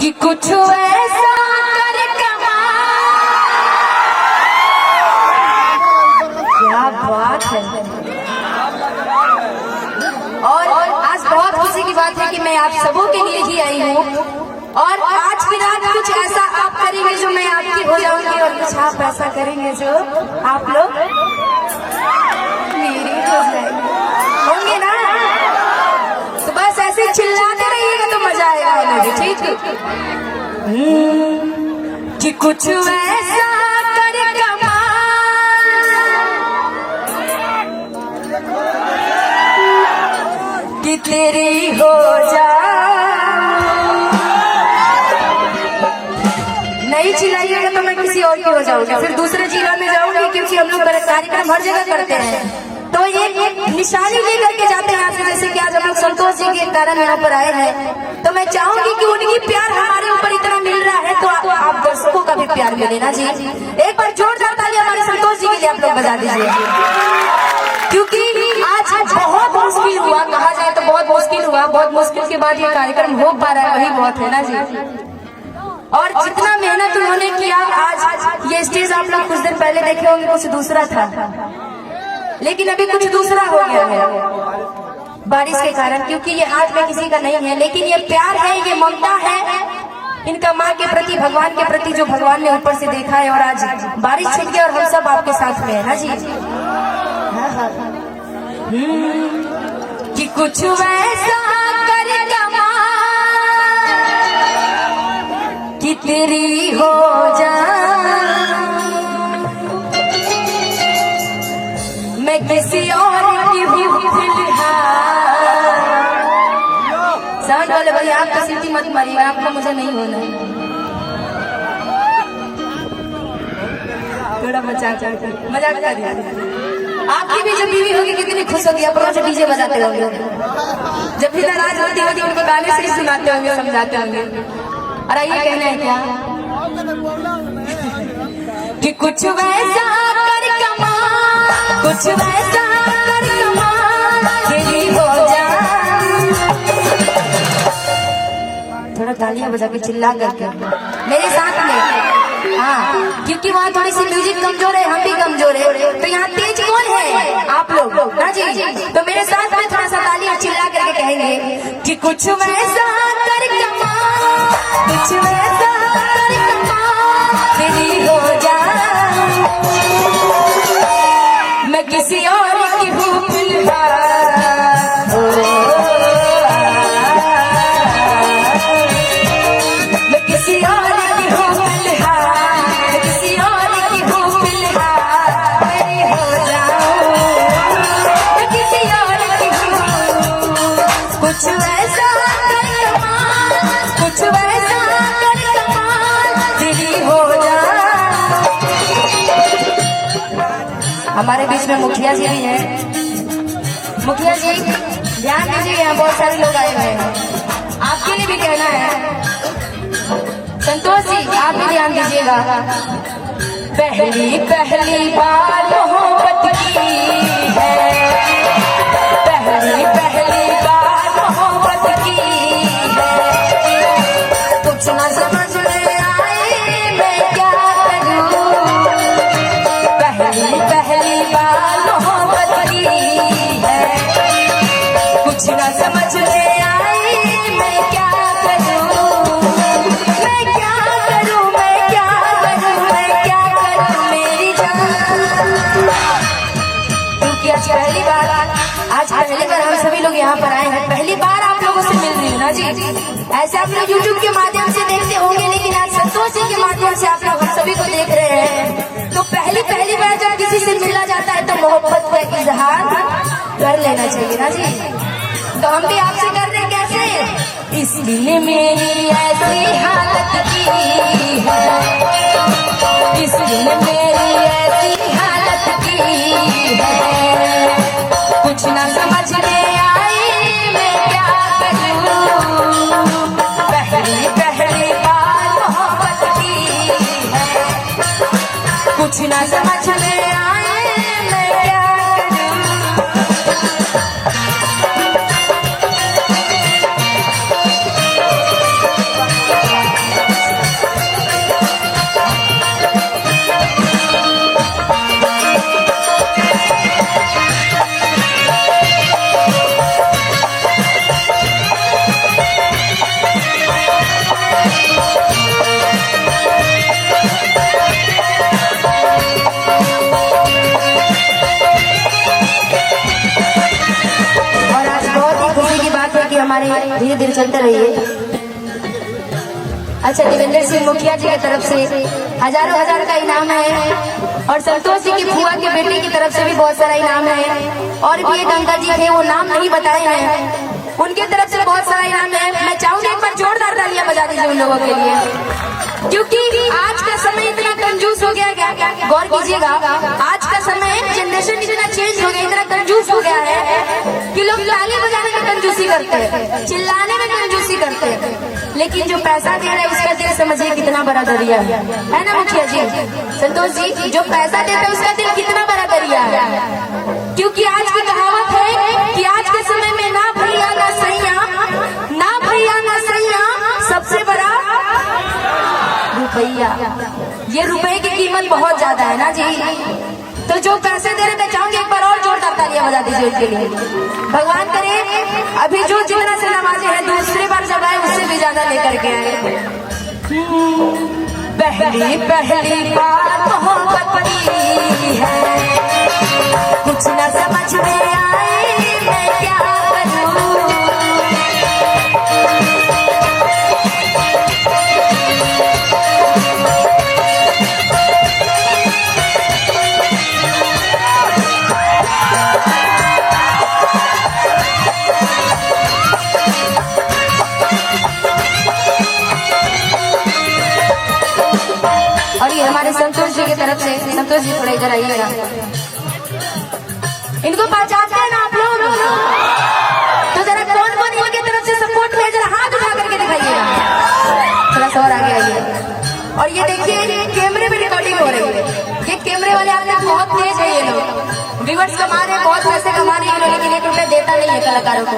कि कुछ ऐसा कर क्या बात है। और आज बहुत खुशी की बात है कि मैं आप सबों के लिए ही आई हूँ और आज की रात कुछ ऐसा आप करेंगे जो मैं आपकी हो जाऊंगी और कुछ आप ऐसा करेंगे जो आप लोग मेरी हो जाएंगे, होंगे ना। तो बस ऐसे चिल्लाते रहिएगा तो मजा आएगा मुझे, ठीक है। कि कुछ ऐसा कर कि तेरी हो जा। नहीं चिल्लाइएगा तो मैं किसी और की हो जाऊंगी, फिर दूसरे जिला में जाऊंगी, क्योंकि हम लोग कार्यक्रम हर जगह करते हैं तो ये एक निशानी लेकर के जाते हैं आपसे। जैसे कि आज हम लोग संतोष जी के कारण यहाँ पर आए हैं, तो मैं चाहूंगी कि उनकी प्यार हमारे ऊपर इतना मिल रहा है तो आप दर्शकों का भी प्यार मिले ना जी। एक बार जोरदार ताली हमारे संतोष जी के लिए आप लोग बजा दीजिए, क्योंकि आज बहुत मुश्किल हुआ, कहा जाए तो बहुत मुश्किल हुआ। बहुत मुश्किल के बाद ये कार्यक्रम हो पा रहा है, वही बहुत है ना जी। और जितना मेहनत उन्होंने किया, आज ये स्टेज आप लोग कुछ दिन पहले देखे होंगे कुछ दूसरा था, लेकिन अभी कुछ दूसरा हो गया है बारिश के कारण, क्योंकि ये हाथ में किसी का नहीं है। लेकिन ये प्यार है, ये ममता है इनका माँ के प्रति, भगवान के प्रति, जो भगवान ने ऊपर से देखा है। और आज बारिश छिड़ गई और हम सब आपके साथ में है ना जी। कि कुछ वैसा कर कि तेरी हो जा, मैं किसी और की हूँ फिलहाल। साउंड वाले भाई आप तो सीटी मत मारिएगा, आपका मुझे नहीं होना। थोड़ा मजाक कर दिया। आपकी भी जब बीवी होगी कितनी खुश होगी, आप रोज डीजे बजाते होंगे, जब भी नाराज होती होगी उनको गाने से सुनाते होंगे, समझाते होंगे। और ये कहना है क्या कि कुछ वैसा कर कमाल, कुछ वैसा कर कमाल तेरी हो जा। थोड़ा तालियां बजा के चिल्ला करके मेरे साथ में, हाँ, क्योंकि वहाँ थोड़ी सी म्यूजिक कमजोर है, हम भी कमजोर है, तो यहाँ तेज कौन है? आप लोग ना जी। तो मेरे साथ में थोड़ा सा तालियां चिल्ला करके कहेंगे कि कुछ वैसा कर कमाल, कुछ वैसा कर कमाल तेरी हो जा, मैं किसी और की हूँ फिलहाल। मैं किसी और की हूँ फिलहाल, मैं किसी और की हूँ फिलहाल, तेरी हो जाऊं, मैं किसी और की हूँ। कुछ वैसा कर कमाल, कुछ वैसा कर कमाल तेरी हो जा। हमारे बीच में मुखिया जी भी हैं। मुखिया जी ध्यान दीजिए, यहाँ बहुत सारे लोग आए हुए हैं, आपके लिए भी कहना है। संतोष जी आप भी ध्यान दीजिएगा। पहली पहली बार मोहब्बत की है, पहली पहली बार मोहब्बत की है, कुछ न समझ में आए मैं क्या करूं। पहली पहली बार मोहब्बत की है, कुछ न समझ में आए मैं क्या करूं। मैं क्या करूं, मैं क्या करूं, मैं क्या करूं मेरी जान। क्योंकि आज पहली बार हम सभी लोग यहाँ पर आए हैं, पहली बार आप लोगों से मिल रही हूँ ना जी। ऐसे आप लोग YouTube के माध्यम से देखते होंगे, लेकिन आज संतोष जी के माध्यम से आप लोग हम सभी को देख रहे हैं। तो पहली बार जब किसी से मिला जाता है तो मोहब्बत का इजहार कर लेना चाहिए ना जी। तो हम भी आपसे कर रहे हैं कैसे, इस दिल मेरी ऐसी हालत की है, इस दिल मेरी ऐसी हालत की है, कुछ ना समझ में आए मैं क्या करूं। पहली पहली बार मोहब्बत की है, कुछ ना समझ में आए मैं क्या करूं। हमारे धीरे धीरे चलते रहिए। अच्छा, देवेंद्र सिंह मुखिया जी की तरफ से हजारों हजार का इनाम है, और संतोष जी की फुआ के बेटे की तरफ से भी बहुत सारा इनाम है, और भी एक अंकल जी थे वो नाम नहीं बताए हैं, उनके तरफ से बहुत सारा इनाम है। मैं चाहूंगी एक बार जोरदार तालियां बजा दीजिए उन लोगों के लिए, क्योंकि आज का समय इतना कंजूस हो गया। गौर कीजिएगा, आज का समय जनरेशन इतना चेंज हो गया, इतना कंजूस हो गया है कि लोग ताली बजाने में कंजूसी करते हैं, चिल्लाने में कंजूसी करते हैं, लेकिन जो पैसा दे रहा है उसका दिल समझिए कितना बड़ा दरिया है ना मुखिया जी, संतोष जी, जो पैसा देता है उसका दिल कितना बड़ा दरिया है। क्योंकि आज की कहावत है कि आज के समय में ना भैया ना सैया, ना भैया ना सैया, सबसे बड़ा रुपया। ये रुपए की कीमत बहुत ज्यादा है ना जी। तो जो पैसे दे रहे थे, चाहूंगी एक बार और जोरदार तालियां बजा दीजिए उनके लिए। भगवान करे अभी जो जितना से नवाजे हैं दूसरी बार जब आए उससे भी ज्यादा लेकर के आए। पहली पहली बार मोहब्बत की है, कुछ न समझ में आए मैं क्या करूं। और ये हमारे संतोष जी की तरफ से, संतोष जी थोड़ा इधर आइएगा, इनको पहचानते हैं ना आप लोग? तो जरा कौन कौन इनकी तरफ से सपोर्ट में, जरा हाथ उठा करके दिखाइएगा, थोड़ा सा और आगे आइए। और ये देखिए कैमरे में रिकॉर्डिंग हो रही है, ये कैमरे वाले आपने बहुत तेज है, ये लोग व्यूअर्स कमा रहे हैं, बहुत पैसे कमा रहे हैं, लेकिन 1 रुपया देता नहीं है कलाकारों को।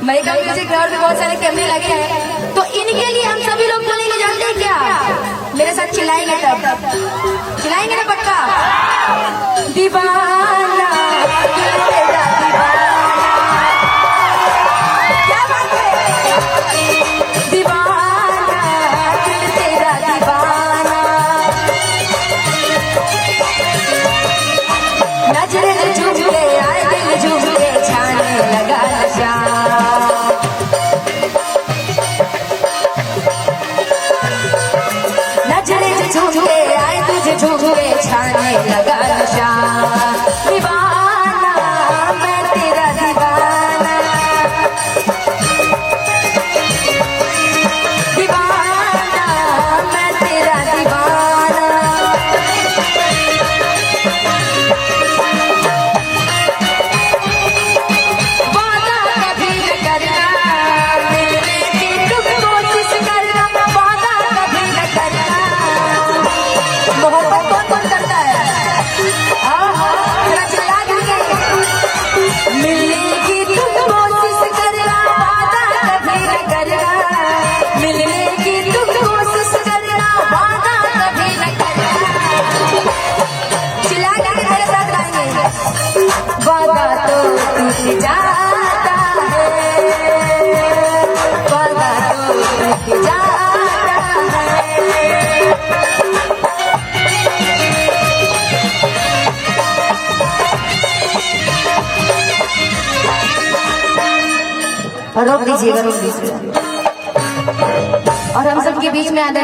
महिका म्यूजिक और भी बहुत सारे कैमरे लगे हैं, तो इनके लिए हम सभी लोग बोलेंगे, जानते हैं क्या? मेरे साथ चिल्लाएंगे, तब चिल्लाएंगे ना पक्का। दीवाना तेरा दीवाना, क्या बात है, दीवाना तेरा दीवाना, नजर झूम के आए दिल झूम के छाने लगा नशा, झूम के आए तुझे झूम के छाने लगा नशा, दीवाना मैं तेरा दीवाना, दीवाना मैं तेरा दीवाना। वादा कभी न करना मिलने की तुम कोशिश करना, वादा कभी न करना। मोहब्बत कौन कौन करता है? चिल्ला करके मिलने की तुम कोशिश करना, वादा कभी न करना, मिलने की तुम कोशिश करना, वादा कभी न करना। चिल्ला करके मेरे साथ गाएंगे, वादा तो टूट जाता है, वादा तो टूट जाता है। रोक दीजिएगा, रोक दीजिएगा। और हम सबके बीच में आदर